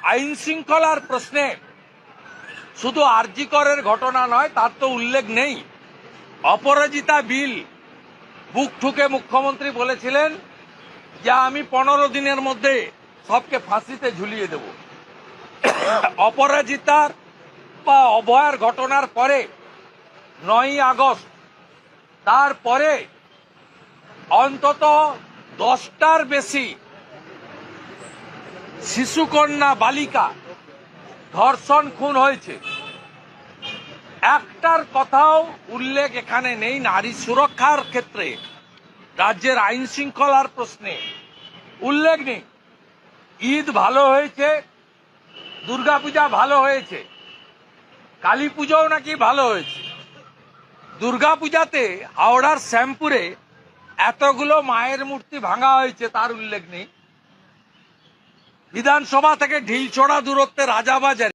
আইন শৃঙ্খলার প্রশ্নে শুধু আরজি করের ঘটনা নয়, তার তো উল্লেখ নেই। অপরাজিতা বিল বুক ঠুকে মুখ্যমন্ত্রী বলেছিলেন যে আমি 15 দিনের মধ্যে সবকে ফাঁসিতে ঝুলিয়ে দেব। অপরাজিতার বা অভয়ার ঘটনার পরে 9ই আগস্ট, তারপরে অন্তত 10টার বেশি শিশুকন্যা বালিকা ধর্ষণ খুন হয়েছে। একটার কথাও উল্লেখ এখানে নেই নারী সুরক্ষার ক্ষেত্রে, রাজ্যের আইন শৃঙ্খলার প্রশ্নে উল্লেখ নেই। ঈদ ভালো হয়েছে, দুর্গাপূজা ভালো হয়েছে, কালী পুজোও নাকি ভালো হয়েছে। দুর্গাপূজাতে হাওড়ার শ্যামপুরে এতগুলো মায়ের মূর্তি ভাঙা হয়েছে, তার উল্লেখ নেই। বিধানসভা থেকে ঢিলছোড়া দূরত্বে রাজাবাজারে